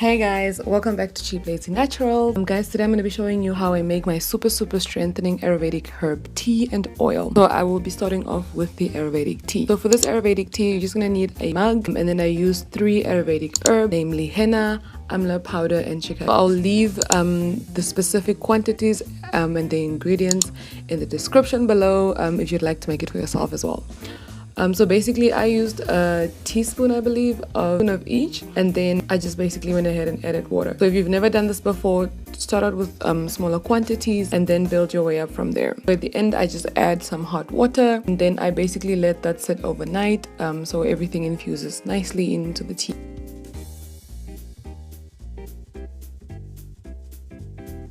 Hey guys, welcome back to Cheap Lazy Natural. Guys, today I'm going to be showing you how I make my super strengthening Ayrvedic herb tea and oil. So I will be starting off with the Ayrvedic tea. So for this Ayrvedic tea, you're just going to need a mug, and then I use 3 Ayrvedic herbs, namely Henna, Amla powder, and Shkikakai. I'll leave the specific quantities and the ingredients in the description below if you'd like to make it for yourself as well. So basically I used a teaspoon, I believe, of each, and then I just basically went ahead and added water. So if you've never done this before, start out with smaller quantities and then build your way up from there. So at the end I just add some hot water, and then I basically let that sit overnight so everything infuses nicely into the tea.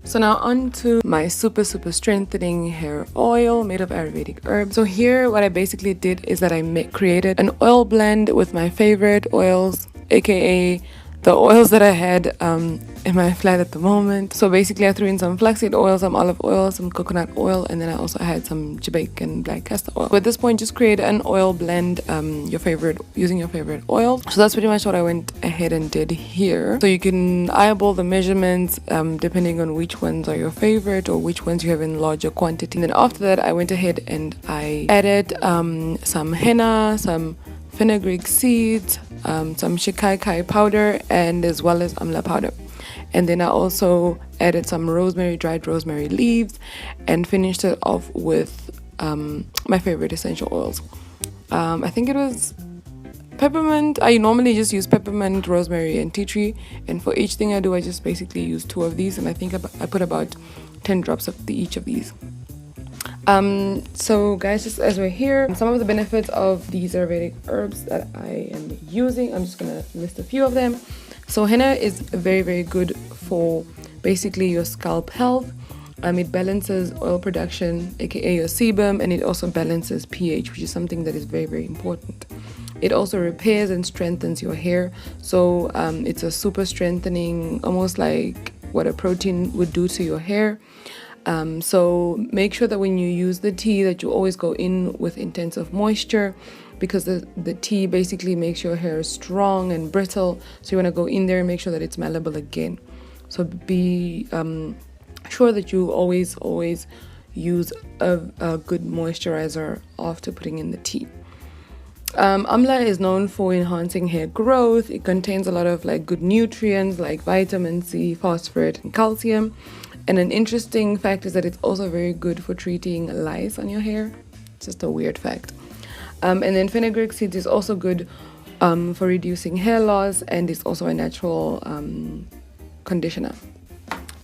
So now on to my super strengthening hair oil made of Ayrvedic herbs. So here what I basically did is that I created an oil blend with my favorite oils, aka the oils that I had in my flat at the moment. So basically I threw in some flaxseed oil, some olive oil, some coconut oil, and then I also had some Jamaican black castor oil. So at this point, just create an oil blend using your favorite oil. So that's pretty much what I went ahead and did here. So you can eyeball the measurements depending on which ones are your favorite or which ones you have in larger quantity. And then after that, I went ahead and I added some henna, some Fenugreek seeds, some Shkikakai powder, and as well as Amla powder. And then I also added some rosemary, dried rosemary leaves, and finished it off with my favorite essential oils. I think it was peppermint. I normally just use peppermint, rosemary, and tea tree, and for each thing I do, I just basically use 2 of these, and I think I put about 10 drops of each of these. So guys, just as we're here, some of the benefits of these Ayrvedic herbs that I am using, I'm just gonna list a few of them. So henna is very good for basically your scalp health. It balances oil production, aka your sebum, and it also balances pH, which is something that is very important. It also repairs and strengthens your hair. So it's a super strengthening, almost like what a protein would do to your hair. So make sure that when you use the tea that you always go in with intensive moisture, because the tea basically makes your hair strong and brittle. So you want to go in there and make sure that it's malleable again. So be sure that you always use a good moisturizer after putting in the tea. Amla is known for enhancing hair growth. It contains a lot of good nutrients like vitamin C, phosphorus, and calcium. And an interesting fact is that it's also very good for treating lice on your hair. It's just a weird fact. And then fenugreek seeds is also good for reducing hair loss, and it's also a natural conditioner.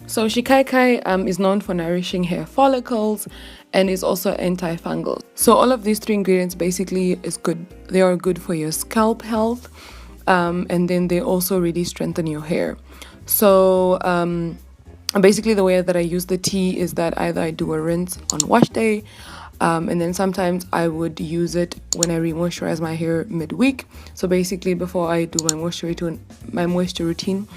So Shkikakai is known for nourishing hair follicles and is also antifungal. So all of these 3 ingredients basically is good. They are good for your scalp health, and then they also really strengthen your hair. So basically the way that I use the tea is that either I do a rinse on wash day, and then sometimes I would use it when I re-moisturize my hair midweek. So basically before I do my moisture routine,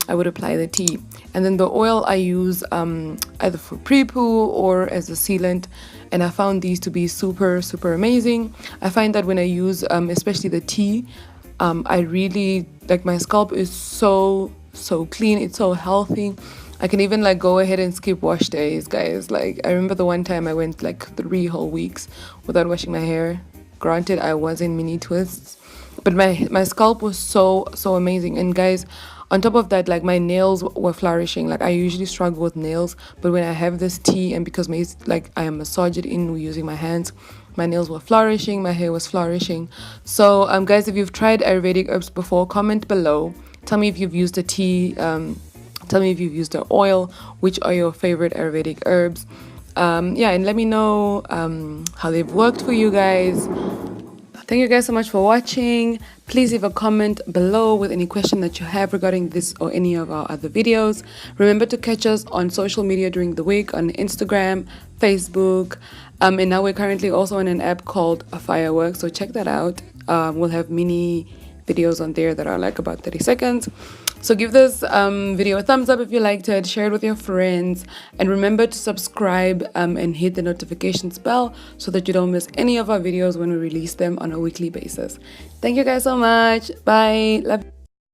I would apply the tea. And then the oil I use either for pre-poo or as a sealant, and I found these to be super amazing. I find that when I use especially the tea, I really my scalp is so clean, it's so healthy. I can even go ahead and skip wash days, guys. I remember the one time I went 3 whole weeks without washing my hair. Granted, I was in mini twists, but my scalp was so amazing. And guys, on top of that, my nails were flourishing. I usually struggle with nails, but when I have this tea, and because I massage it in using my hands, my nails were flourishing, my hair was flourishing. So guys, if you've tried Ayrvedic herbs before, comment below. Tell me if you've used the tea. Tell me if you've used the oil, which are your favorite Ayrvedic herbs. Yeah, and let me know how they've worked for you guys. Thank you guys so much for watching. Please leave a comment below with any question that you have regarding this or any of our other videos. Remember to catch us on social media during the week on Instagram, Facebook, and now we're currently also on an app called Fireworks, so check that out. We'll have mini videos on there that are about 30 seconds. So give this video a thumbs up if you liked it, share it with your friends, and remember to subscribe and hit the notifications bell so that you don't miss any of our videos when we release them on a weekly basis. Thank you guys so much. Bye. Love you.